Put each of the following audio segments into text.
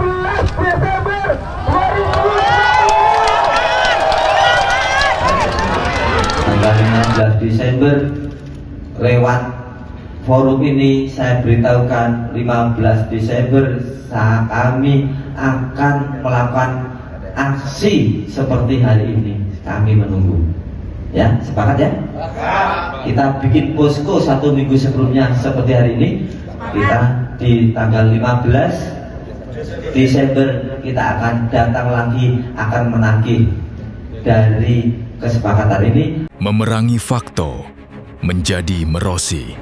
Desember 2020. Tanggal 15 Desember lewat forum ini saya beritahukan 15 Desember kami akan melakukan aksi seperti hari ini. Kami menunggu. Ya, sepakat ya? Kita bikin posko 1 minggu sebelumnya seperti hari ini. Kita di tanggal 15 Desember kita akan datang lagi, akan menagih dari kesepakatan ini. Memerangi fakta menjadi merosi.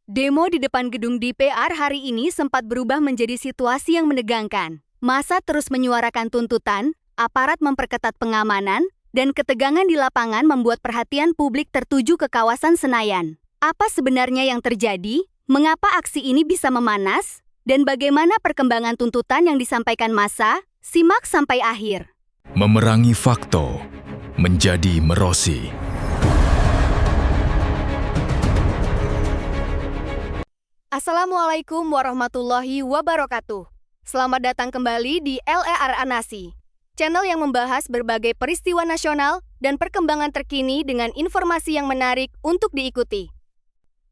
Demo di depan gedung DPR hari ini sempat berubah menjadi situasi yang menegangkan. Massa terus menyuarakan tuntutan, aparat memperketat pengamanan, dan ketegangan di lapangan membuat perhatian publik tertuju ke kawasan Senayan. Apa sebenarnya yang terjadi? Mengapa aksi ini bisa memanas? Dan bagaimana perkembangan tuntutan yang disampaikan massa? Simak sampai akhir. Memerangi fakta menjadi merosi. Assalamualaikum warahmatullahi wabarakatuh. Selamat datang kembali di LER Anasi, channel yang membahas berbagai peristiwa nasional dan perkembangan terkini dengan informasi yang menarik untuk diikuti.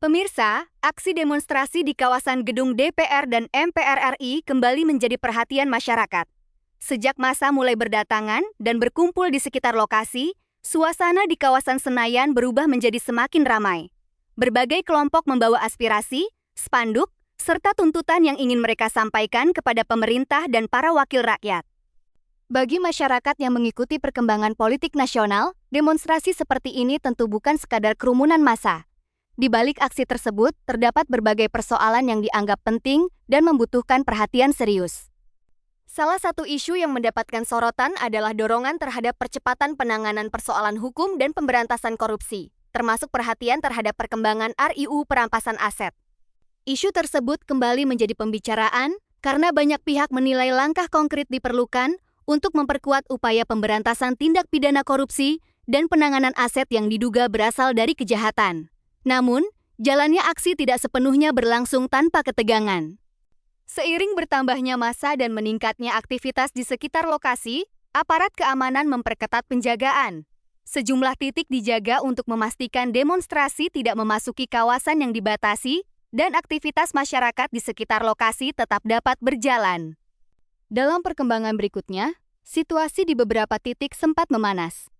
Pemirsa, aksi demonstrasi di kawasan gedung DPR dan MPR RI kembali menjadi perhatian masyarakat. Sejak massa mulai berdatangan dan berkumpul di sekitar lokasi, suasana di kawasan Senayan berubah menjadi semakin ramai. Berbagai kelompok membawa aspirasi, spanduk, serta tuntutan yang ingin mereka sampaikan kepada pemerintah dan para wakil rakyat. Bagi masyarakat yang mengikuti perkembangan politik nasional, demonstrasi seperti ini tentu bukan sekadar kerumunan massa. Di balik aksi tersebut, terdapat berbagai persoalan yang dianggap penting dan membutuhkan perhatian serius. Salah satu isu yang mendapatkan sorotan adalah dorongan terhadap percepatan penanganan persoalan hukum dan pemberantasan korupsi, termasuk perhatian terhadap perkembangan RUU perampasan aset. Isu tersebut kembali menjadi pembicaraan karena banyak pihak menilai langkah konkret diperlukan untuk memperkuat upaya pemberantasan tindak pidana korupsi dan penanganan aset yang diduga berasal dari kejahatan. Namun, jalannya aksi tidak sepenuhnya berlangsung tanpa ketegangan. Seiring bertambahnya massa dan meningkatnya aktivitas di sekitar lokasi, aparat keamanan memperketat penjagaan. Sejumlah titik dijaga untuk memastikan demonstrasi tidak memasuki kawasan yang dibatasi dan aktivitas masyarakat di sekitar lokasi tetap dapat berjalan. Dalam perkembangan berikutnya, situasi di beberapa titik sempat memanas.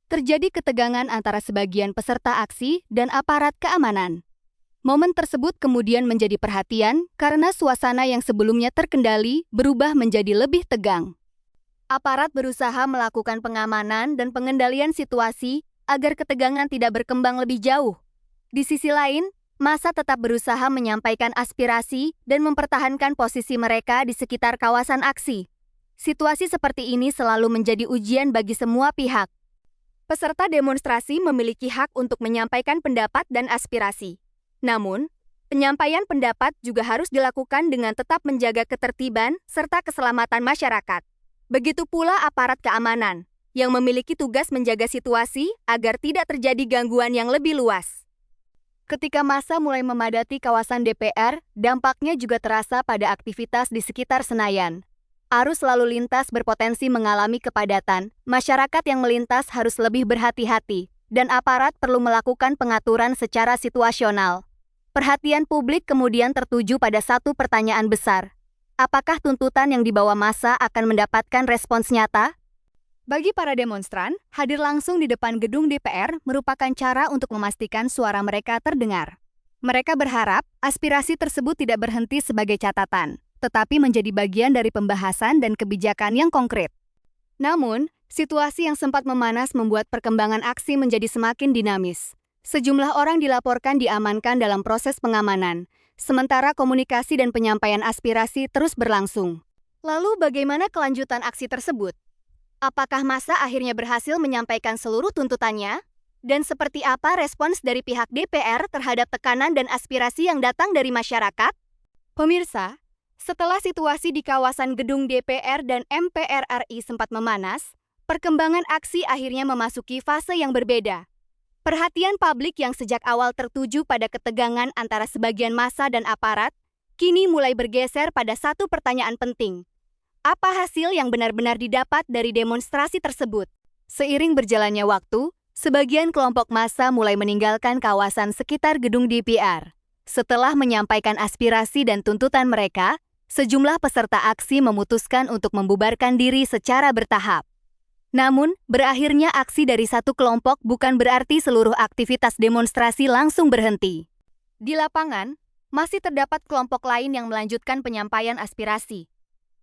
Terjadi ketegangan antara sebagian peserta aksi dan aparat keamanan. Momen tersebut kemudian menjadi perhatian karena suasana yang sebelumnya terkendali berubah menjadi lebih tegang. Aparat berusaha melakukan pengamanan dan pengendalian situasi agar ketegangan tidak berkembang lebih jauh. Di sisi lain, massa tetap berusaha menyampaikan aspirasi dan mempertahankan posisi mereka di sekitar kawasan aksi. Situasi seperti ini selalu menjadi ujian bagi semua pihak. Peserta demonstrasi memiliki hak untuk menyampaikan pendapat dan aspirasi. Namun, penyampaian pendapat juga harus dilakukan dengan tetap menjaga ketertiban serta keselamatan masyarakat. Begitu pula aparat keamanan, yang memiliki tugas menjaga situasi agar tidak terjadi gangguan yang lebih luas. Ketika massa mulai memadati kawasan DPR, dampaknya juga terasa pada aktivitas di sekitar Senayan. Arus lalu lintas berpotensi mengalami kepadatan, masyarakat yang melintas harus lebih berhati-hati, dan aparat perlu melakukan pengaturan secara situasional. Perhatian publik kemudian tertuju pada satu pertanyaan besar. Apakah tuntutan yang dibawa massa akan mendapatkan respons nyata? Bagi para demonstran, hadir langsung di depan gedung DPR merupakan cara untuk memastikan suara mereka terdengar. Mereka berharap aspirasi tersebut tidak berhenti sebagai catatan, tetapi menjadi bagian dari pembahasan dan kebijakan yang konkret. Namun, situasi yang sempat memanas membuat perkembangan aksi menjadi semakin dinamis. Sejumlah orang dilaporkan diamankan dalam proses pengamanan, sementara komunikasi dan penyampaian aspirasi terus berlangsung. Lalu bagaimana kelanjutan aksi tersebut? Apakah massa akhirnya berhasil menyampaikan seluruh tuntutannya? Dan seperti apa respons dari pihak DPR terhadap tekanan dan aspirasi yang datang dari masyarakat? Pemirsa, setelah situasi di kawasan gedung DPR dan MPR RI sempat memanas, perkembangan aksi akhirnya memasuki fase yang berbeda. Perhatian publik yang sejak awal tertuju pada ketegangan antara sebagian massa dan aparat, kini mulai bergeser pada satu pertanyaan penting. Apa hasil yang benar-benar didapat dari demonstrasi tersebut? Seiring berjalannya waktu, sebagian kelompok massa mulai meninggalkan kawasan sekitar gedung DPR. Setelah menyampaikan aspirasi dan tuntutan mereka, sejumlah peserta aksi memutuskan untuk membubarkan diri secara bertahap. Namun, berakhirnya aksi dari satu kelompok bukan berarti seluruh aktivitas demonstrasi langsung berhenti. Di lapangan, masih terdapat kelompok lain yang melanjutkan penyampaian aspirasi.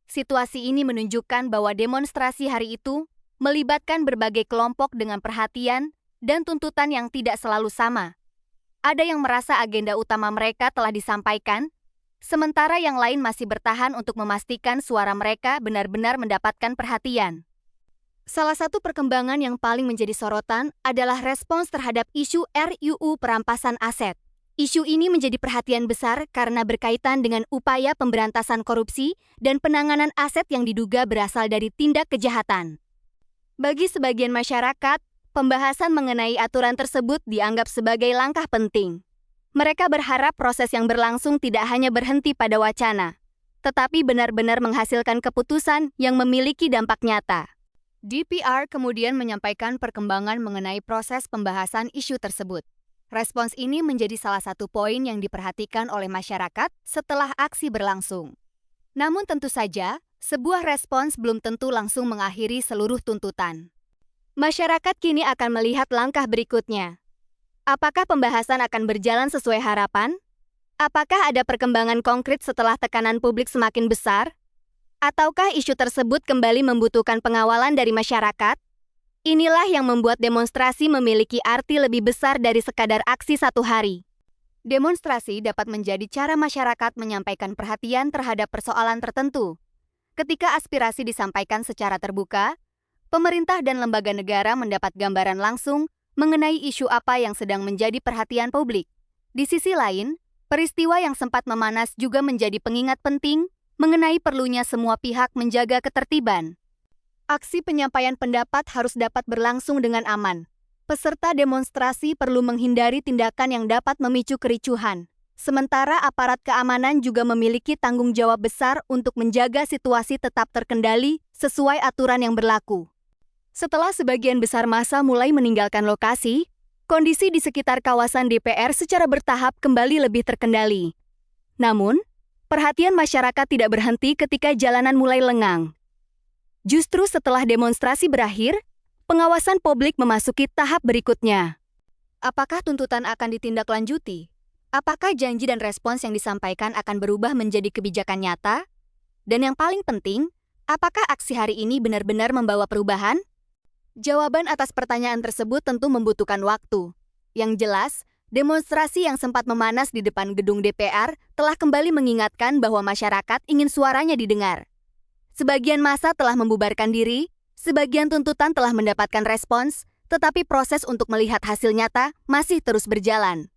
Situasi ini menunjukkan bahwa demonstrasi hari itu melibatkan berbagai kelompok dengan perhatian dan tuntutan yang tidak selalu sama. Ada yang merasa agenda utama mereka telah disampaikan, sementara yang lain masih bertahan untuk memastikan suara mereka benar-benar mendapatkan perhatian. Salah satu perkembangan yang paling menjadi sorotan adalah respons terhadap isu RUU perampasan aset. Isu ini menjadi perhatian besar karena berkaitan dengan upaya pemberantasan korupsi dan penanganan aset yang diduga berasal dari tindak kejahatan. Bagi sebagian masyarakat, pembahasan mengenai aturan tersebut dianggap sebagai langkah penting. Mereka berharap proses yang berlangsung tidak hanya berhenti pada wacana, tetapi benar-benar menghasilkan keputusan yang memiliki dampak nyata. DPR kemudian menyampaikan perkembangan mengenai proses pembahasan isu tersebut. Respons ini menjadi salah satu poin yang diperhatikan oleh masyarakat setelah aksi berlangsung. Namun tentu saja, sebuah respons belum tentu langsung mengakhiri seluruh tuntutan. Masyarakat kini akan melihat langkah berikutnya. Apakah pembahasan akan berjalan sesuai harapan? Apakah ada perkembangan konkret setelah tekanan publik semakin besar? Ataukah isu tersebut kembali membutuhkan pengawalan dari masyarakat? Inilah yang membuat demonstrasi memiliki arti lebih besar dari sekadar aksi satu hari. Demonstrasi dapat menjadi cara masyarakat menyampaikan perhatian terhadap persoalan tertentu. Ketika aspirasi disampaikan secara terbuka, pemerintah dan lembaga negara mendapat gambaran langsung mengenai isu apa yang sedang menjadi perhatian publik. Di sisi lain, peristiwa yang sempat memanas juga menjadi pengingat penting mengenai perlunya semua pihak menjaga ketertiban. Aksi penyampaian pendapat harus dapat berlangsung dengan aman. Peserta demonstrasi perlu menghindari tindakan yang dapat memicu kericuhan. Sementara aparat keamanan juga memiliki tanggung jawab besar untuk menjaga situasi tetap terkendali sesuai aturan yang berlaku. Setelah sebagian besar massa mulai meninggalkan lokasi, kondisi di sekitar kawasan DPR secara bertahap kembali lebih terkendali. Namun, perhatian masyarakat tidak berhenti ketika jalanan mulai lengang. Justru setelah demonstrasi berakhir, pengawasan publik memasuki tahap berikutnya. Apakah tuntutan akan ditindaklanjuti? Apakah janji dan respons yang disampaikan akan berubah menjadi kebijakan nyata? Dan yang paling penting, apakah aksi hari ini benar-benar membawa perubahan? Jawaban atas pertanyaan tersebut tentu membutuhkan waktu. Yang jelas, demonstrasi yang sempat memanas di depan gedung DPR telah kembali mengingatkan bahwa masyarakat ingin suaranya didengar. Sebagian massa telah membubarkan diri, sebagian tuntutan telah mendapatkan respons, tetapi proses untuk melihat hasil nyata masih terus berjalan.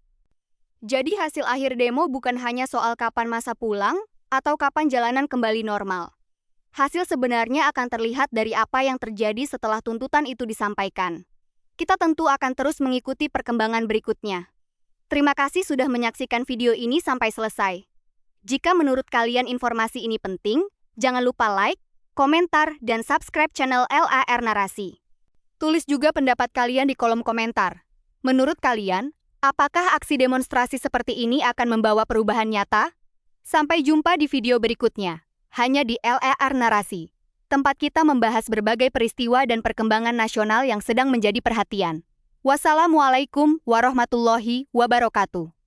Jadi hasil akhir demo bukan hanya soal kapan massa pulang atau kapan jalanan kembali normal. Hasil sebenarnya akan terlihat dari apa yang terjadi setelah tuntutan itu disampaikan. Kita tentu akan terus mengikuti perkembangan berikutnya. Terima kasih sudah menyaksikan video ini sampai selesai. Jika menurut kalian informasi ini penting, jangan lupa like, komentar, dan subscribe channel LAR Narasi. Tulis juga pendapat kalian di kolom komentar. Menurut kalian, apakah aksi demonstrasi seperti ini akan membawa perubahan nyata? Sampai jumpa di video berikutnya, hanya di LAR Narasi. Tempat kita membahas berbagai peristiwa dan perkembangan nasional yang sedang menjadi perhatian. Wassalamualaikum warahmatullahi wabarakatuh.